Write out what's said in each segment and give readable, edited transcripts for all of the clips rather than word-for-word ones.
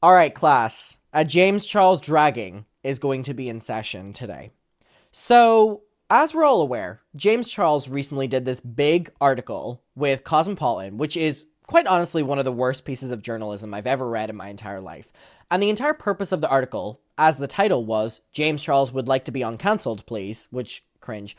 All right, class. A James Charles dragging is going to be in session today. So, as we're all aware, James Charles recently did this big article with Cosmopolitan, which is quite honestly one of the worst pieces of journalism I've ever read in my entire life. And the entire purpose of the article, as the title was, James Charles would like to be uncancelled, please, which cringe.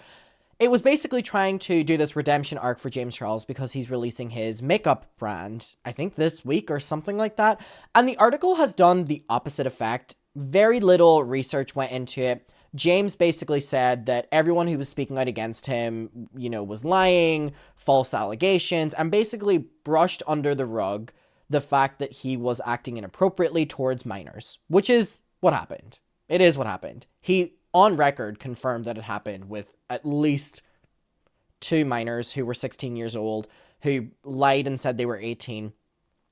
It was basically trying to do this redemption arc for James Charles because he's releasing his makeup brand, I think this week or something like that. And the article has done the opposite effect. Very little research went into it. James basically said that everyone who was speaking out against him, was lying, false allegations, and basically brushed under the rug the fact that he was acting inappropriately towards minors, which is what happened. It is what happened. He, on record, confirmed that it happened with at least two minors who were 16 years old who lied and said they were 18.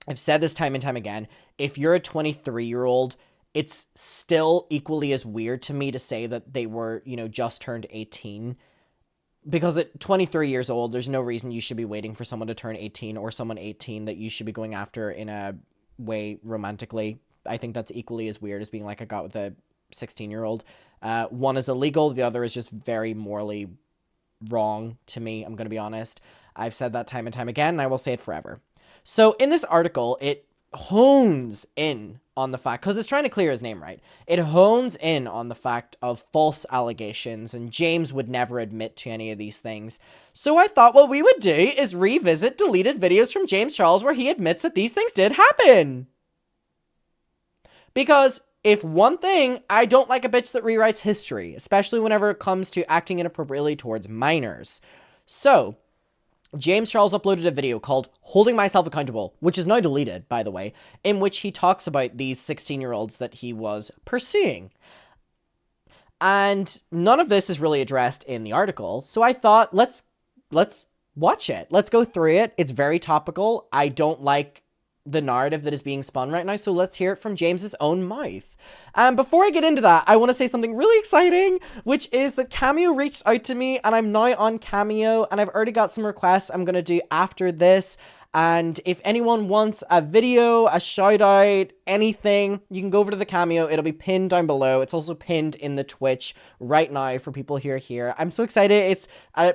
I've said this time and time again. If you're a 23-year-old, it's still equally as weird to me to say that they were, just turned 18. Because at 23 years old, there's no reason you should be waiting for someone to turn 18 or someone 18 that you should be going after in a way romantically. I think that's equally as weird as being like I got with a 16-year-old. One is illegal. The other is just very morally wrong to me. I'm going to be honest. I've said that time and time again, and I will say it forever. So in this article, it hones in on the fact, because it's trying to clear his name, right? It hones in on the fact of false allegations, and James would never admit to any of these things. So I thought what we would do is revisit deleted videos from James Charles where he admits that these things did happen. Because if one thing, I don't like a bitch that rewrites history, especially whenever it comes to acting inappropriately towards minors. So, James Charles uploaded a video called Holding Myself Accountable, which is now deleted, by the way, in which he talks about these 16-year-olds that he was pursuing. And none of this is really addressed in the article, so I thought, let's watch it. Let's go through it. It's very topical. I don't like the narrative that is being spun right now, so let's hear it from James's own mouth. Before I get into that, I want to say something really exciting, which is that Cameo reached out to me, and I'm now on Cameo, and I've already got some requests I'm going to do after this. And if anyone wants a video, a shout out, anything, you can go over to the Cameo. It'll be pinned down below. It's also pinned in the Twitch right now for people here. I'm so excited. It's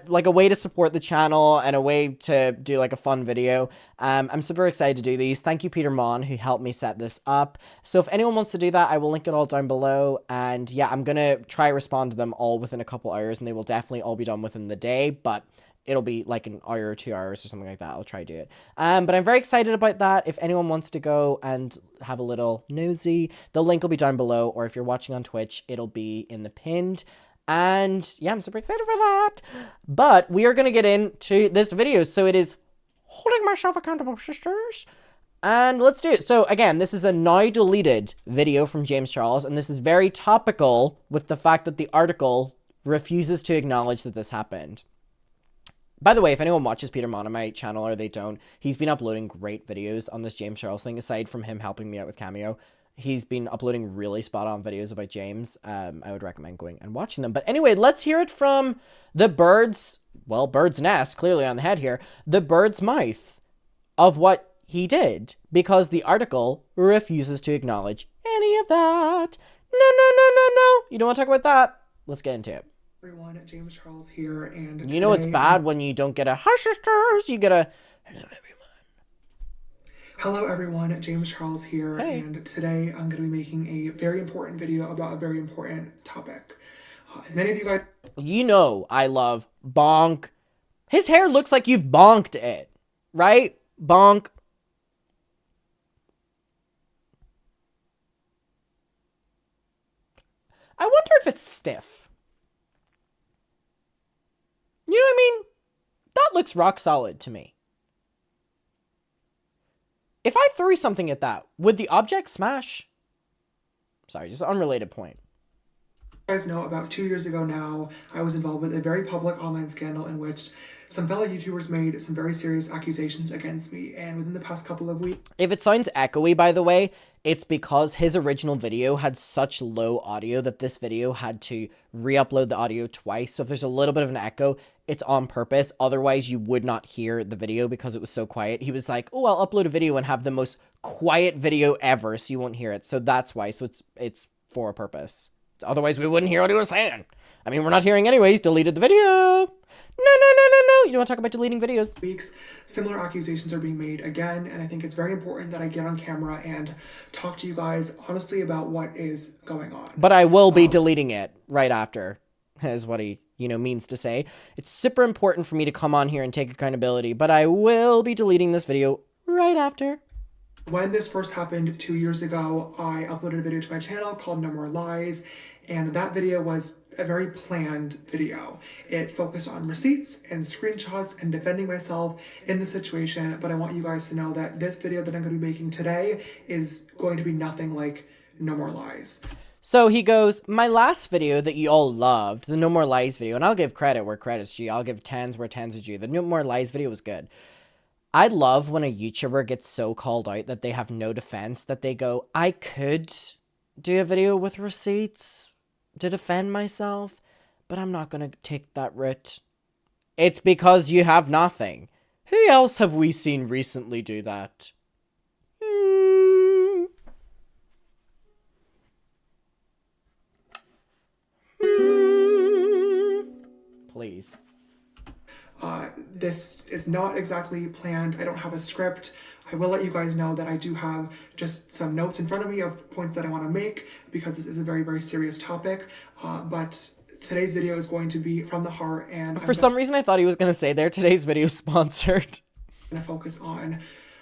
like a way to support the channel and a way to do like a fun video. I'm super excited to do these. Thank you, Peter Mon, who helped me set this up. So if anyone wants to do that, I will link it all down below. And yeah, I'm going to try respond to them all within a couple hours, and they will definitely all be done within the day, but it'll be like an hour or 2 hours or something like that. I'll try to do it. But I'm very excited about that. If anyone wants to go and have a little nosy, the link will be down below. Or if you're watching on Twitch, it'll be in the pinned. And yeah, I'm super excited for that. But we are going to get into this video. So it is Holding Myself Accountable, sisters. And let's do it. So again, this is a now deleted video from James Charles. And this is very topical with the fact that the article refuses to acknowledge that this happened. By the way, if anyone watches Peter Mon on my channel or they don't, he's been uploading great videos on this James Charles thing. Aside from him helping me out with Cameo, he's been uploading really spot-on videos about James. I would recommend going and watching them. But anyway, let's hear it from the bird's nest, clearly on the head here, the bird's mouth of what he did, because the article refuses to acknowledge any of that. No. You don't want to talk about that? Let's get into it. Everyone, James Charles here, and you know it's bad when you don't get a hi sisters, you get a hello everyone. Hello everyone, James Charles here, hey. And today I'm going to be making a very important video about a very important topic. As many of you guys, I love bonk. His hair looks like you've bonked it, right? Bonk. I wonder if it's stiff. You know what I mean? That looks rock solid to me. If I threw something at that, would the object smash? Sorry, just an unrelated point. You guys know about 2 years ago now, I was involved with a very public online scandal in which some fellow YouTubers made some very serious accusations against me, and within the past couple of weeks... If it sounds echoey, by the way, it's because his original video had such low audio that this video had to re-upload the audio twice. So if there's a little bit of an echo, it's on purpose. Otherwise, you would not hear the video because it was so quiet. He was like, oh, I'll upload a video and have the most quiet video ever, so you won't hear it. So that's why. So it's for a purpose. Otherwise, we wouldn't hear what he was saying. I mean, we're not hearing anyways. Deleted the video. No. You don't want to talk about deleting videos. Weeks, similar accusations are being made again, and I think it's very important that I get on camera and talk to you guys honestly about what is going on. But I will be deleting it right after, is what he, means to say. It's super important for me to come on here and take accountability, but I will be deleting this video right after. When this first happened 2 years ago, I uploaded a video to my channel called No More Lies, and that video was a very planned video. It focused on receipts and screenshots and defending myself in the situation, but I want you guys to know that this video that I'm going to be making today is going to be nothing like No More Lies. So he goes, my last video that you all loved, the No More Lies video, and I'll give credit where credit's due. I'll give 10s where 10s is due. The No More Lies video was good. I love when a YouTuber gets so called out that they have no defense, that they go, I could do a video with receipts to defend myself, but I'm not going to take that route. It's because you have nothing. Who else have we seen recently do that? Please. This is not exactly planned. I don't have a script. I will let you guys know that I do have just some notes in front of me of points that I want to make because this is a very, very serious topic. But today's video is going to be from the heart, and for some reason I thought he was going to say there, today's video sponsored. I'm going to focus on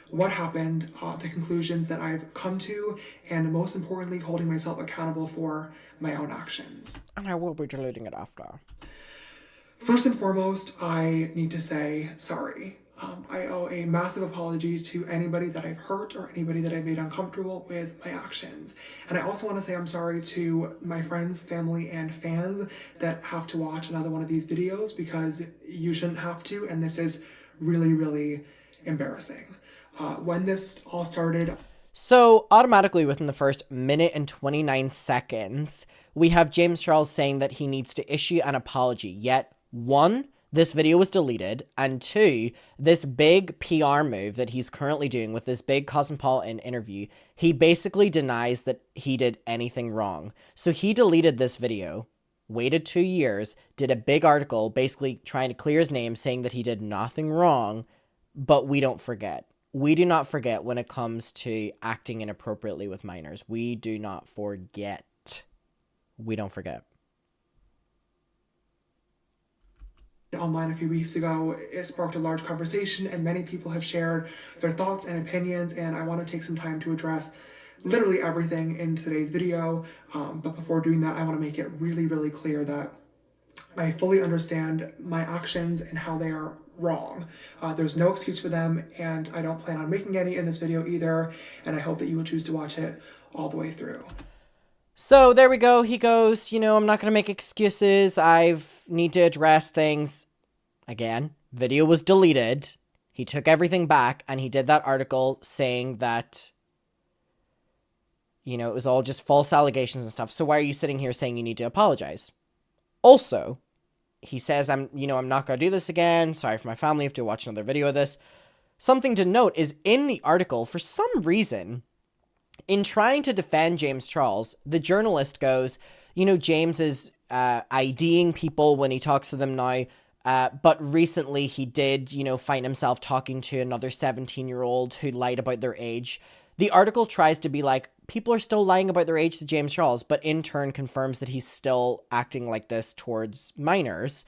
what happened, the conclusions that I've come to, and most importantly, holding myself accountable for my own actions. And I will be deleting it after. First and foremost, I need to say sorry. I owe a massive apology to anybody that I've hurt or anybody that I've made uncomfortable with my actions. And I also want to say I'm sorry to my friends, family, and fans that have to watch another one of these videos because you shouldn't have to, and this is really, really embarrassing. When this all started... So, automatically within the first minute and 29 seconds, we have James Charles saying that he needs to issue an apology, yet... 1, this video was deleted, and 2, this big PR move that he's currently doing with this big Cosmopolitan interview, he basically denies that he did anything wrong. So he deleted this video, waited 2 years, did a big article basically trying to clear his name, saying that he did nothing wrong, but we don't forget. We do not forget when it comes to acting inappropriately with minors. We do not forget. We don't forget. Online a few weeks ago, it sparked a large conversation, and many people have shared their thoughts and opinions, and I want to take some time to address literally everything in today's video. But before doing that, I want to make it really, really clear that I fully understand my actions and how they are wrong. There's no excuse for them, and I don't plan on making any in this video either, and I hope that you will choose to watch it all the way through. So there we go. He goes, I'm not going to make excuses. I need to address things. Again, video was deleted. He took everything back, and he did that article saying that, it was all just false allegations and stuff. So why are you sitting here saying you need to apologize? Also, he says, I'm not going to do this again. Sorry for my family. I have to watch another video of this. Something to note is in the article, for some reason, in trying to defend James Charles, the journalist goes, James is IDing people when he talks to them now, but recently he did, find himself talking to another 17-year-old who lied about their age. The article tries to be like, people are still lying about their age to James Charles, but in turn confirms that he's still acting like this towards minors,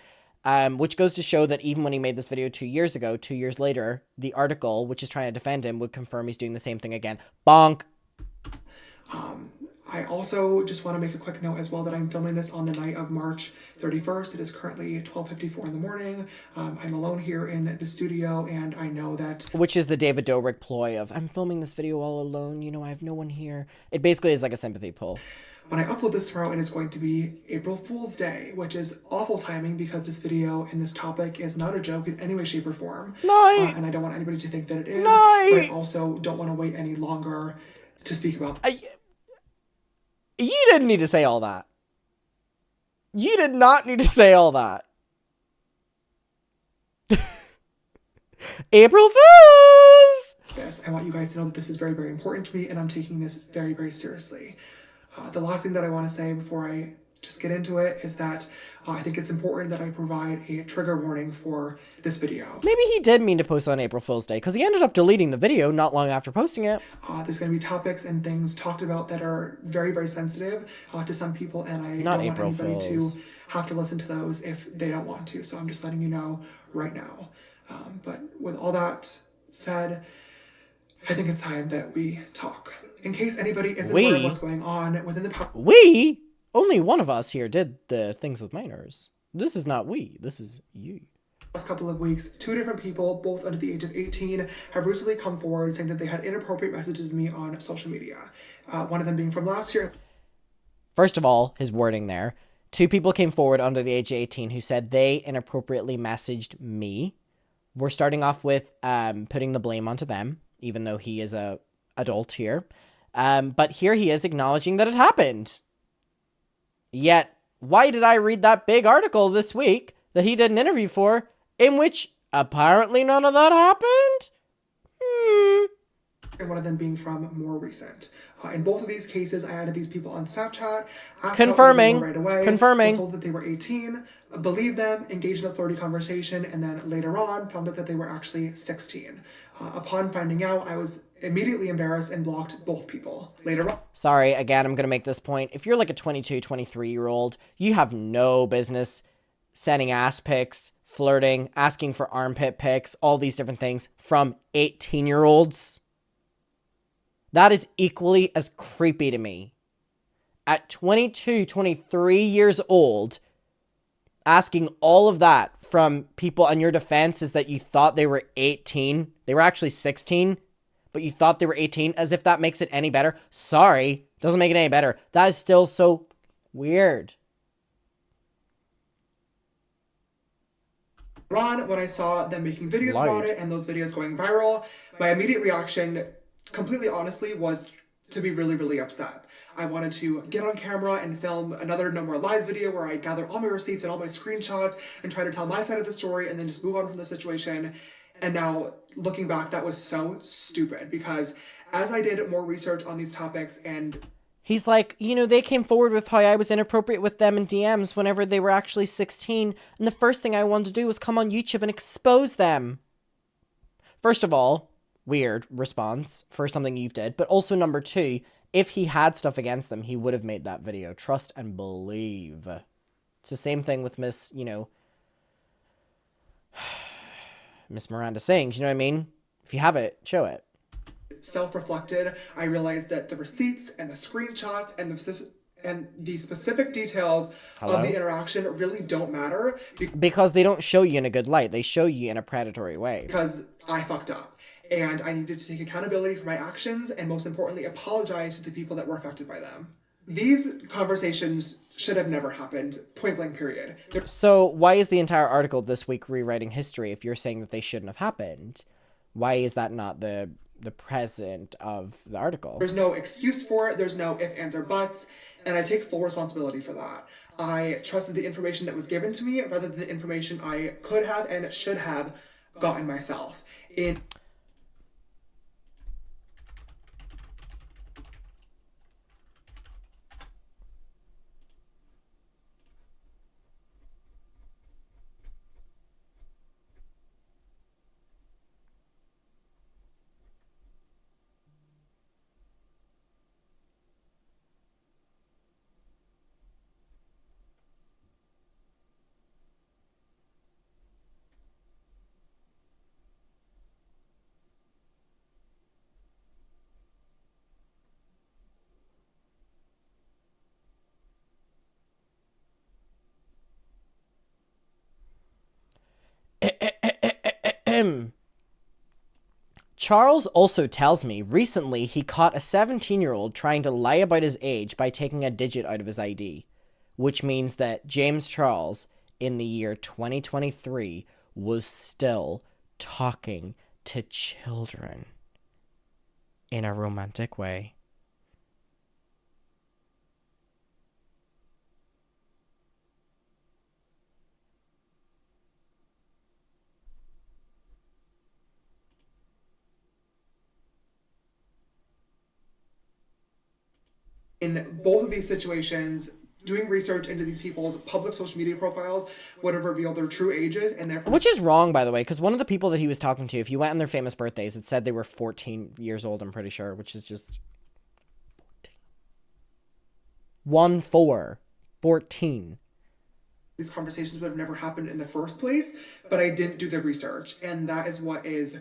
which goes to show that even when he made this video 2 years ago, 2 years later, the article, which is trying to defend him, would confirm he's doing the same thing again. Bonk. I also just want to make a quick note as well that I'm filming this on the night of March 31st. It is currently 12:54 in the morning. I'm alone here in the studio, and I know that... Which is the David Dobrik ploy of, I'm filming this video all alone, I have no one here. It basically is like a sympathy pull. When I upload this tomorrow, it is going to be April Fool's Day, which is awful timing because this video and this topic is not a joke in any way, shape, or form. No. And I don't want anybody to think that it is. No. But I also don't want to wait any longer to speak about... You didn't need to say all that. You did not need to say all that. April Fools! this. I want you guys to know that this is very, very important to me, and I'm taking this very, very seriously. The last thing that I want to say before I just get into it is that I think it's important that I provide a trigger warning for this video. Maybe he did mean to post on April Fool's Day, because he ended up deleting the video not long after posting it. There's going to be topics and things talked about that are very, very sensitive to some people, and I Not don't April want anybody Fools. to have to listen to those if they don't want to. So I'm just letting you know right now. But with all that said, I think it's time that we talk. In case anybody isn't aware of what's going on within the only one of us here did the things with minors. This is not we. This is you. Last couple of weeks, 2 different people, both under the age of 18, have recently come forward saying that they had inappropriate messages with me on social media. One of them being from last year. First of all, his wording there. 2 people came forward under the age of 18 who said they inappropriately messaged me. We're starting off with putting the blame onto them, even though he is a adult here. But here he is acknowledging that it happened. Yet, why did I read that big article this week that he did an interview for, in which apparently none of that happened? And one of them being from more recent. In both of these cases, I added these people on Snapchat. Confirming. Right away. Confirming. Was told that they were 18, believed them, engaged in a flirty conversation, and then later on found out that they were actually 16. Upon finding out, I was immediately embarrassed and blocked both people. Later on. Sorry, again, I'm going to make this point. If you're like a 22, 23-year-old, you have no business sending ass pics, flirting, asking for armpit pics, all these different things from 18-year-olds. That is equally as creepy to me. At 22, 23 years old, asking all of that from people, and your defense is that you thought they were 18. They were actually 16, but you thought they were 18, as if that makes it any better. Sorry, doesn't make it any better. That is still so weird. Ron, when I saw them making videos about it and those videos going viral, my immediate reaction, completely honestly, was to be really, really upset. I wanted to get on camera and film another No More Lies video where I gather all my receipts and all my screenshots and try to tell my side of the story and then just move on from the situation. And now, looking back, that was so stupid, because as I did more research on these topics and... He's like, you know, they came forward with how I was inappropriate with them in DMs whenever they were actually 16, and the first thing I wanted to do was come on YouTube and expose them. First of all, weird response for something you've did, but also number 2, if he had stuff against them, he would have made that video. Trust and believe. It's the same thing with Miss Miranda Sings, you know what I mean? If you have it, show it. Self-reflected, I realized that the receipts and the screenshots and the specific details of the interaction really don't matter. Because they don't show you in a good light. They show you in a predatory way. Because I fucked up. And I needed to take accountability for my actions and, most importantly, apologize to the people that were affected by them. These conversations should have never happened, point blank period. So why is the entire article this week rewriting history if you're saying that they shouldn't have happened? Why is that not the present of the article? There's no excuse for it. There's no ifs, ands, or buts. And I take full responsibility for that. I trusted the information that was given to me rather than the information I could have and should have gotten myself. Charles also tells me recently he caught a 17-year-old trying to lie about his age by taking a digit out of his ID, which means that James Charles, in the year 2023, was still talking to children in a romantic way. In both of these situations, doing research into these people's public social media profiles would have revealed their true ages and therefore. Which is wrong, by the way, because one of the people that he was talking to, if you went on their famous birthdays, it said they were 14 years old, I'm pretty sure, which is just 14. These conversations would have never happened in the first place, but I didn't do the research. And that is what is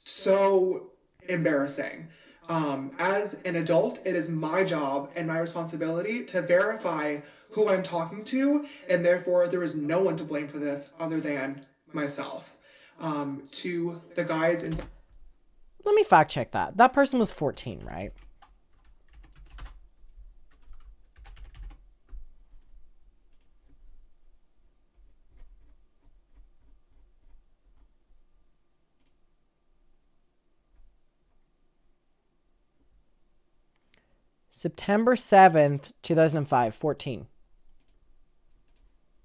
so embarrassing. As an adult, it is my job and my responsibility to verify who I'm talking to, and therefore there is no one to blame for this other than myself. To the guys in... Let me fact check that. That person was 14, right? September 7th, 2005, 14.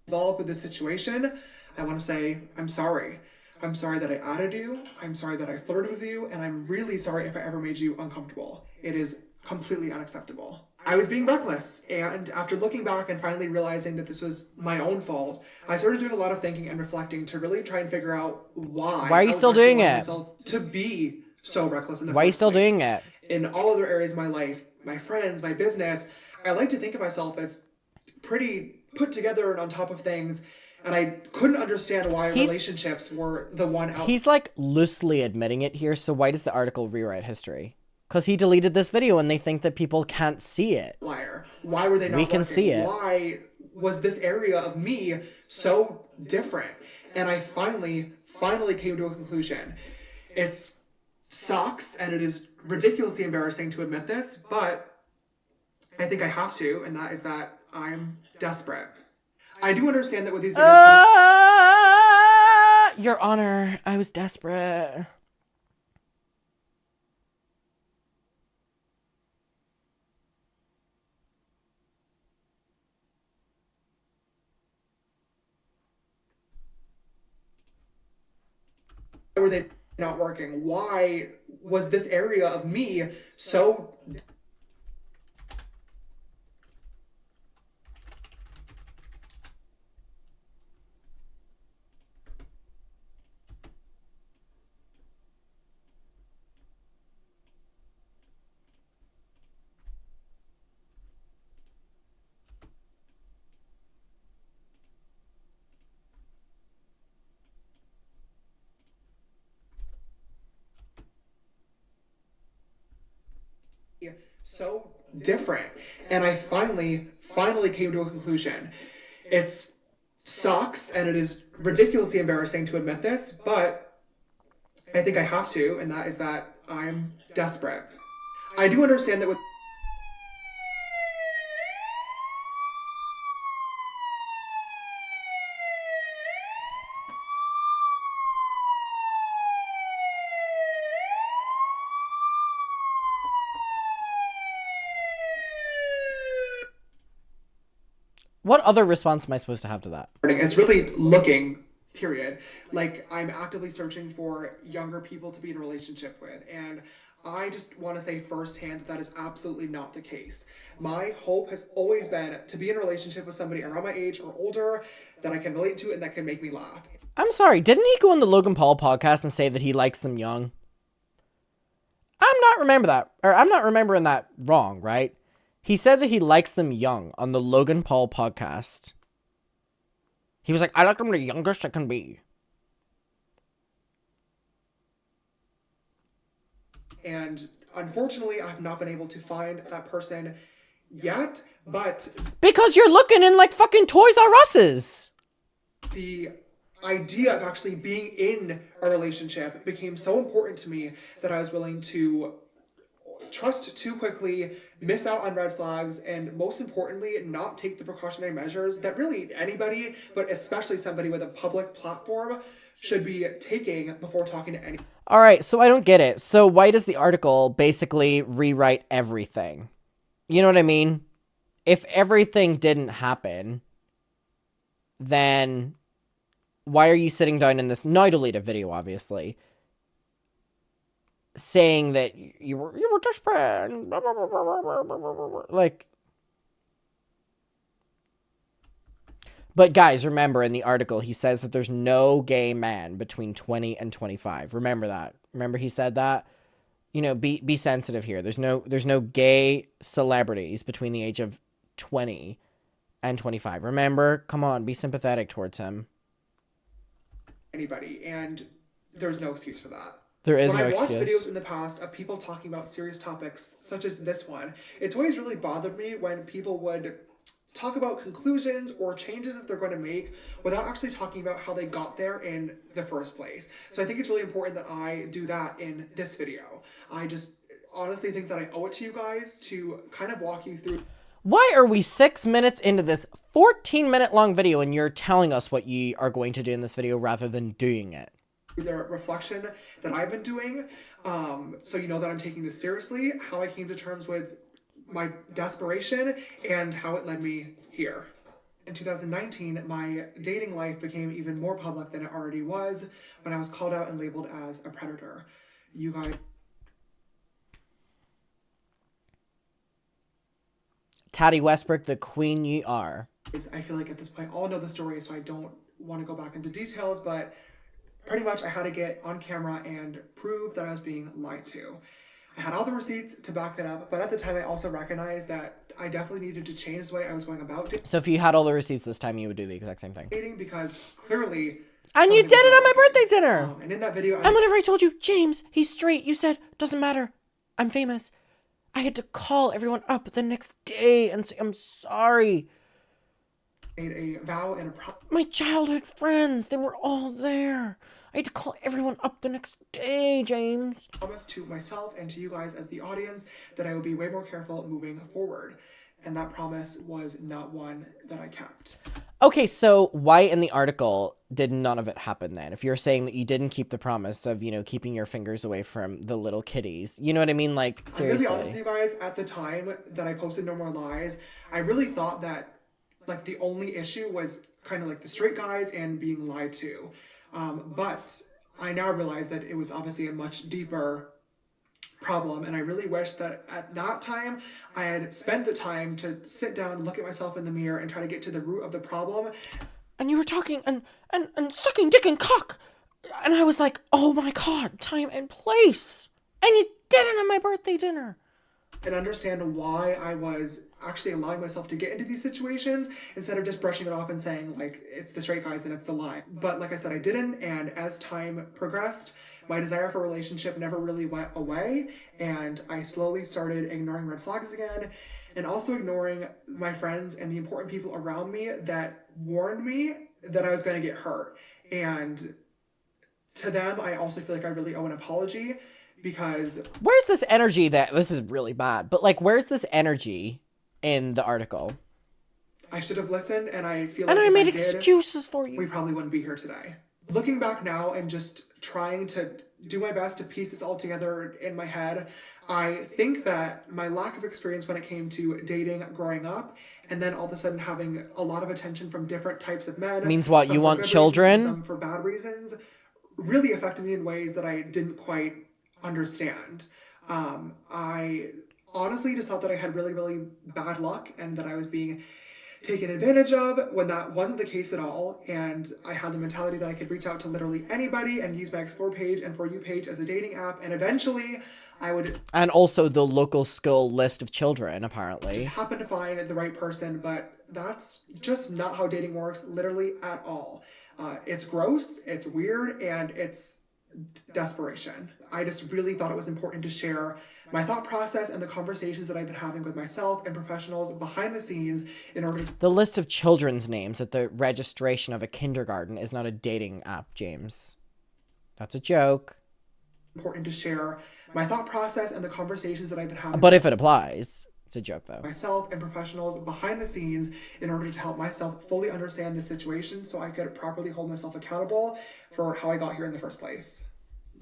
Involved with this situation, I want to say I'm sorry. I'm sorry that I added you. I'm sorry that I flirted with you. And I'm really sorry if I ever made you uncomfortable. It is completely unacceptable. I was being reckless. And after looking back and finally realizing that this was my own fault, I started doing a lot of thinking and reflecting to really try and figure out why. Why are you still doing it? To be so reckless in the Why are you first still place. doing it? In all other areas of my life, my friends, my business, I like to think of myself as pretty put together and on top of things. And I couldn't understand why relationships were the one out. He's like loosely admitting it here, so why does the article rewrite history? Because he deleted this video and they think that people can't see it. Liar. Why were they not We can working? see it. Why was this area of me so different? And I finally came to a conclusion. It sucks and it is ridiculously embarrassing to admit this, but I think I have to, and that is that I'm desperate. I do understand that with these videos... Your Honor, I was desperate. Why were they not working? Why was this area of me so... so different. And I finally came to a conclusion. It sucks and it is ridiculously embarrassing to admit this, but I think I have to, and that is that I'm desperate. I do understand that with... What other response am I supposed to have to that? It's really looking, period. Like, I'm actively searching for younger people to be in a relationship with, and I just want to say firsthand that that is absolutely not the case. My hope has always been to be in a relationship with somebody around my age or older that I can relate to and that can make me laugh. I'm sorry, didn't he go on the Logan Paul podcast and say that he likes them young? I'm not remembering that wrong, right? He said that he likes them young on the Logan Paul podcast. He was like, I like them the youngest I can be. And unfortunately, I've not been able to find that person yet, but... Because you're looking in like fucking Toys R Us's. The idea of actually being in a relationship became so important to me that I was willing to trust too quickly, miss out on red flags, and most importantly, not take the precautionary measures that really anybody, but especially somebody with a public platform, should be taking before talking to anyone. All right, so I don't get it. So why does the article basically rewrite everything? You know what I mean? If everything didn't happen, then why are you sitting down in this... Now delete a video, obviously. saying that you were desperate. Like, but guys, remember in the article he says that there's no gay man between 20 and 25. Remember that. Remember he said that. You know, be sensitive here. There's no gay celebrities between the age of 20 and 25. Remember, come on, be sympathetic towards him. Anybody, and there's no excuse for that. There is When no I've watched excuse. videos in the past of people talking about serious topics, such as this one, it's always really bothered me when people would talk about conclusions or changes that they're going to make without actually talking about how they got there in the first place. So I think it's really important that I do that in this video. I just honestly think that I owe it to you guys to kind of walk you through. Why are we 6 minutes into this 14-minute long video and you're telling us what you are going to do in this video rather than doing it? The reflection that I've been doing, so you know that I'm taking this seriously, how I came to terms with my desperation, and how it led me here. In 2019, my dating life became even more public than it already was when I was called out and labeled as a predator. You guys... Taddy Westbrook, the queen you are. I feel like at this point all know the story, so I don't want to go back into details, but pretty much I had to get on camera and prove that I was being lied to. I had all the receipts to back it up, but at the time I also recognized that I definitely needed to change the way I was going about So if you had all the receipts this time, you would do the exact same thing. dating, because clearly... And you did it on my birthday dinner! And in that video... And whenever I told you, James, he's straight, you said, doesn't matter, I'm famous. I had to call everyone up the next day and say, I'm sorry. made a vow and a My childhood friends, they were all there. I had to call everyone up the next day, James. promise to myself and to you guys as the audience that I would be way more careful moving forward. And that promise was not one that I kept. Okay, so why in the article did none of it happen then? If you're saying that you didn't keep the promise of, you know, keeping your fingers away from the little kitties. You know what I mean? Like, seriously. I'm gonna be honest with you guys, at the time that I posted No More Lies, I really thought that, like, the only issue was kind of like the straight guys and being lied to. But I now realize that it was obviously a much deeper problem, and I really wish that at that time I had spent the time to sit down, look at myself in the mirror, and try to get to the root of the problem. And you were talking and sucking dick and cock. And I was like, oh my God, time and place. And you did it on my birthday dinner. And understand why I was actually allowing myself to get into these situations instead of just brushing it off and saying, like, it's the straight guys and it's the lie. But like I said, I didn't, and as time progressed, my desire for a relationship never really went away, and I slowly started ignoring red flags again, and also ignoring my friends and the important people around me that warned me that I was going to get hurt. And to them, I also feel like I really owe an apology, because... Where's this energy that... This is really bad, but, like, where's this energy in the article? I should have listened, and I feel like... And I made excuses for you. We probably wouldn't be here today. Looking back now and just trying to do my best to piece this all together in my head, I think that my lack of experience when it came to dating growing up, and then all of a sudden having a lot of attention from different types of men... Means what? You want children? Some for bad reasons, really affected me in ways that I didn't quite understand. I honestly just thought that I had really, really bad luck and that I was being taken advantage of, when that wasn't the case at all. And I had the mentality that I could reach out to literally anybody and use my Explore page and For You page as a dating app, and eventually I would... And also the local school list of children, apparently. Just happen to find the right person, but that's just not how dating works, literally at all. It's gross, it's weird, and it's desperation. I just really thought it was important to share my thought process and the conversations that I've been having with myself and professionals behind the scenes in order to... The list of children's names at the registration of a kindergarten is not a dating app, James. That's a joke. Important to share my thought process and the conversations that I've been having... But if it applies, it's a joke, though. ...myself and professionals behind the scenes in order to help myself fully understand the situation so I could properly hold myself accountable for how I got here in the first place.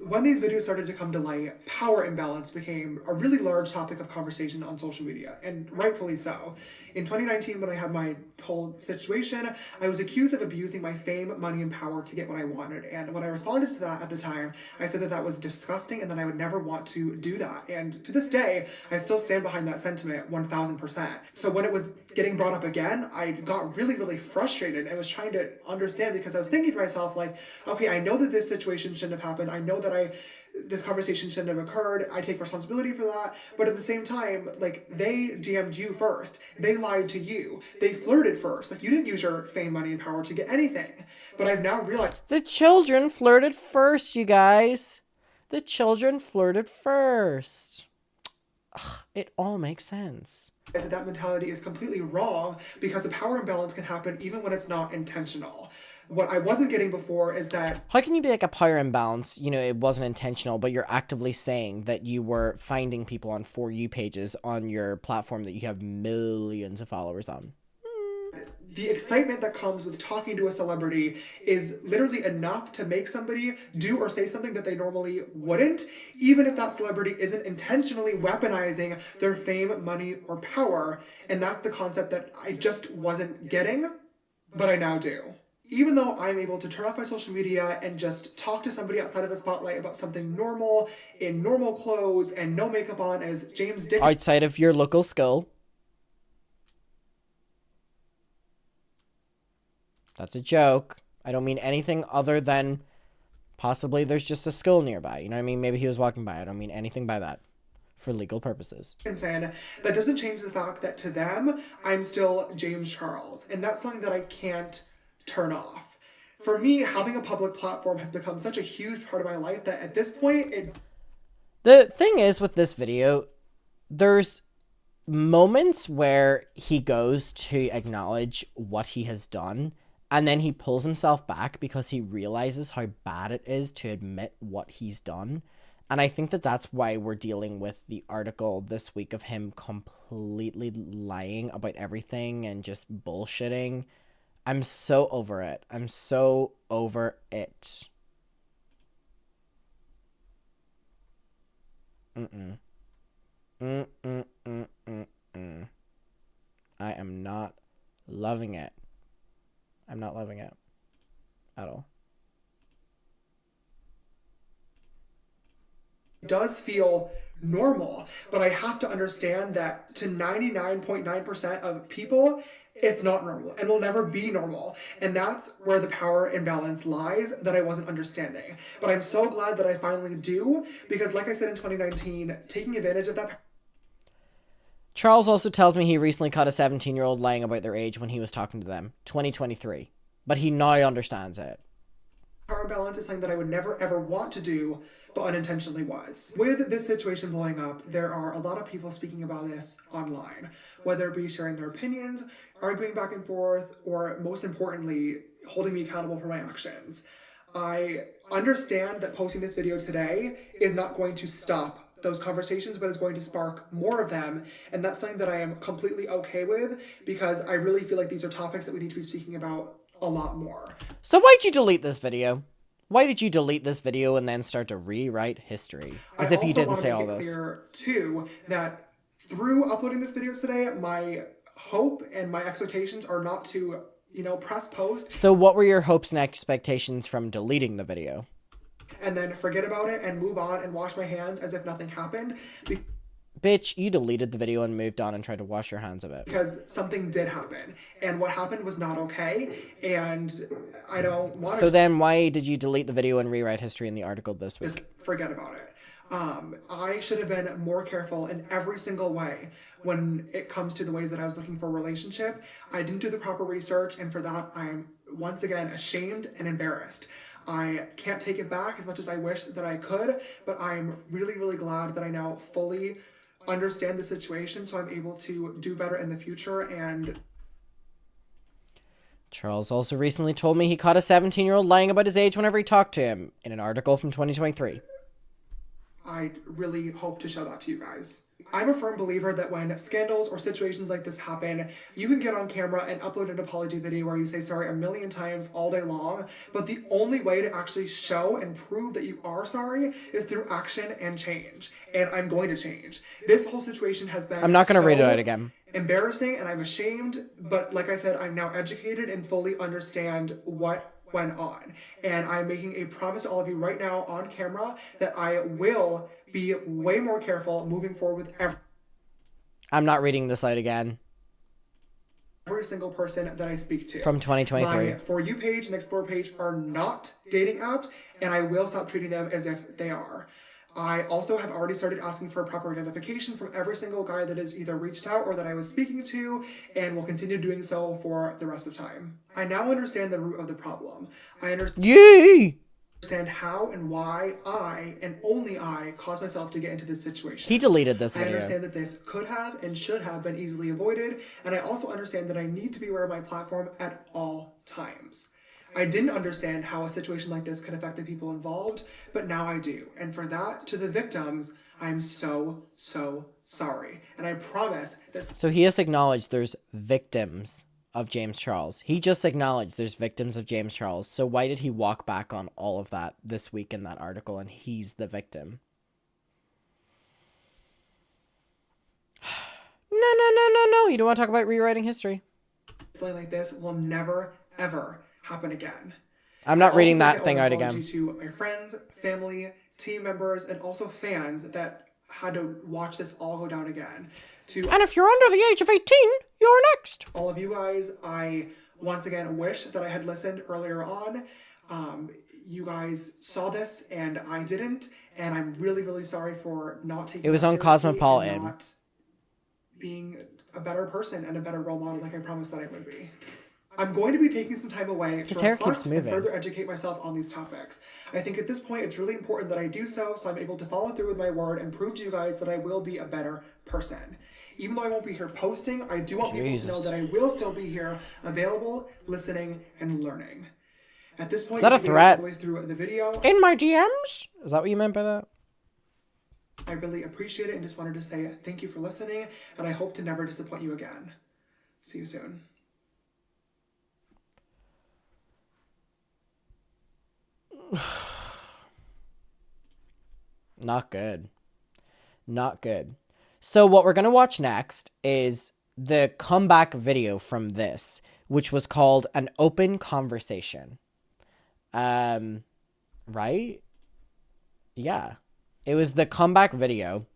When these videos started to come to light, power imbalance became a really large topic of conversation on social media, and rightfully so. In 2019, when I had my whole situation, I was accused of abusing my fame, money, and power to get what I wanted. And when I responded to that at the time, I said that that was disgusting and that I would never want to do that. And to this day, I still stand behind that sentiment 1000%. So when it was getting brought up again, I got really, really frustrated and was trying to understand, because I was thinking to myself, like, okay, I know that this situation shouldn't have happened. I know that this conversation shouldn't have occurred. I take responsibility for that. But at the same time, like, they DM'd you first. They lied to you. They flirted first. Like, you didn't use your fame, money, and power to get anything. But I've now realized The children flirted first, you guys. The children flirted first. Ugh, it all makes sense. that mentality is completely wrong, because a power imbalance can happen even when it's not intentional. What I wasn't getting before is that... How can you be like a power imbalance, you know, it wasn't intentional, but you're actively saying that you were finding people on For You pages on your platform that you have millions of followers on? The excitement that comes with talking to a celebrity is literally enough to make somebody do or say something that they normally wouldn't, even if that celebrity isn't intentionally weaponizing their fame, money, or power. And that's the concept that I just wasn't getting, but I now do. Even though I'm able to turn off my social media and just talk to somebody outside of the spotlight about something normal, in normal clothes, and no makeup on, as James Dick... Outside of your local school. That's a joke. I don't mean anything other than possibly there's just a school nearby. You know what I mean? Maybe he was walking by. I don't mean anything by that for legal purposes. That doesn't change the fact that to them, I'm still James Charles. And that's something that I can't turn off. For me, having a public platform has become such a huge part of my life that at this point, The thing is with this video, there's moments where he goes to acknowledge what he has done, and then he pulls himself back because he realizes how bad it is to admit what he's done. And I think that that's why we're dealing with the article this week of him completely lying about everything and just bullshitting. I'm so over it. I'm so over it. I am not loving it. I'm not loving it at all. it does feel normal, but I have to understand that to 99.9% of people, it's not normal and will never be normal. And that's where the power imbalance lies that I wasn't understanding. But I'm so glad that I finally do, because like I said in 2019, taking advantage of that... Charles also tells me he recently caught a 17-year-old lying about their age when he was talking to them. 2023. But he now understands it. Power imbalance is something that I would never ever want to do, but unintentionally was. With this situation blowing up, there are a lot of people speaking about this online, whether it be sharing their opinions, arguing back and forth, or most importantly, holding me accountable for my actions. I understand that posting this video today is not going to stop those conversations, but it's going to spark more of them, and that's something that I am completely okay with, because I really feel like these are topics that we need to be speaking about a lot more. So why'd you delete this video? Why did you delete this video and then start to rewrite history? As if you didn't say all this. I also want to make it clear, too, that through uploading this video today, my hope and my expectations are not to, press post. So what were your hopes and expectations from deleting the video? And then forget about it and move on and wash my hands as if nothing happened. Bitch, you deleted the video and moved on and tried to wash your hands of it. Because something did happen. And what happened was not okay. And I don't want to... So then why did you delete the video and rewrite history in the article this week? Just forget about it. I should have been more careful in every single way when it comes to the ways that I was looking for a relationship. I didn't do the proper research, and for that, I'm once again ashamed and embarrassed. I can't take it back as much as I wish that I could, but I'm really, really glad that I now fully understand the situation, so I'm able to do better in the future. And Charles also recently told me he caught a 17-year-old lying about his age whenever he talked to him in an article from 2023. I really hope to show that to you guys. I'm a firm believer that when scandals or situations like this happen, you can get on camera and upload an apology video where you say sorry a million times all day long, but the only way to actually show and prove that you are sorry is through action and change. And I'm going to change. This whole situation has been I'm not going to read it out so again. embarrassing and I'm ashamed, but like I said, I'm now educated and fully understand what went on. And I'm making a promise to all of you right now on camera that I will be way more careful moving forward with I'm not reading this out again. every single person that I speak to. From 2023. My For You page and Explore page are not dating apps, and I will stop treating them as if they are. I also have already started asking for proper identification from every single guy that has either reached out or that I was speaking to, and will continue doing so for the rest of time. I now understand the root of the problem. I understand how and why I, and only I, caused myself to get into this situation. He deleted this video. I understand that this could have and should have been easily avoided, and I also understand that I need to be aware of my platform at all times. I didn't understand how a situation like this could affect the people involved, but now I do. And for that, to the victims, I'm so, so sorry. And I promise that... So he has acknowledged there's victims of James Charles. He just acknowledged there's victims of James Charles. So why did he walk back on all of that this week in that article and he's the victim? No. You don't want to talk about rewriting history. Something like this will never, ever happen again. I'm not reading that thing out again. To my friends, family, team members, and also fans that had to watch this all go down again. And if you're under the age of 18, you're next. All of you guys, I once again wish that I had listened earlier on. You guys saw this and I didn't, and I'm really, really sorry for not taking it was on Cosmopolitan. Not being a better person and a better role model like I promised that I would be. I'm going to be taking some time away to reflect and further educate myself on these topics. I think at this point it's really important that I do so I'm able to follow through with my word and prove to you guys that I will be a better person. Even though I won't be here posting, I do want people to know that I will still be here, available, listening, and learning. At this point, is that a threat? All the way through the video. In my DMs? Is that what you meant by that? I really appreciate it and just wanted to say thank you for listening, and I hope to never disappoint you again. See you soon. Not good. Not good. So what we're going to watch next is the comeback video from this, which was called An Open Conversation. Right? Yeah. It was the comeback video.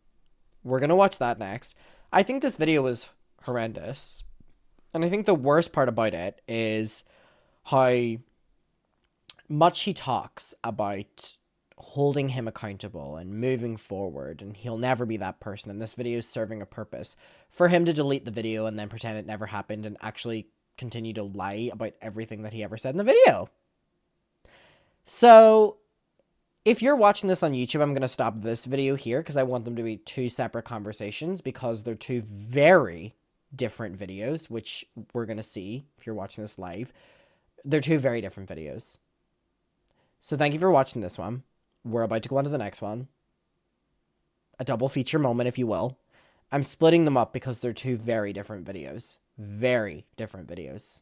We're going to watch that next. I think this video was horrendous. And I think the worst part about it is how much he talks about holding him accountable and moving forward, and he'll never be that person, and this video is serving a purpose for him to delete the video and then pretend it never happened and actually continue to lie about everything that he ever said in the video. So if you're watching this on YouTube, I'm going to stop this video here because I want them to be two separate conversations because they're two very different videos, which we're going to see if you're watching this live. They're two very different videos. So thank you for watching this one. We're about to go on to the next one. A double feature moment, if you will. I'm splitting them up because they're two very different videos. Very different videos.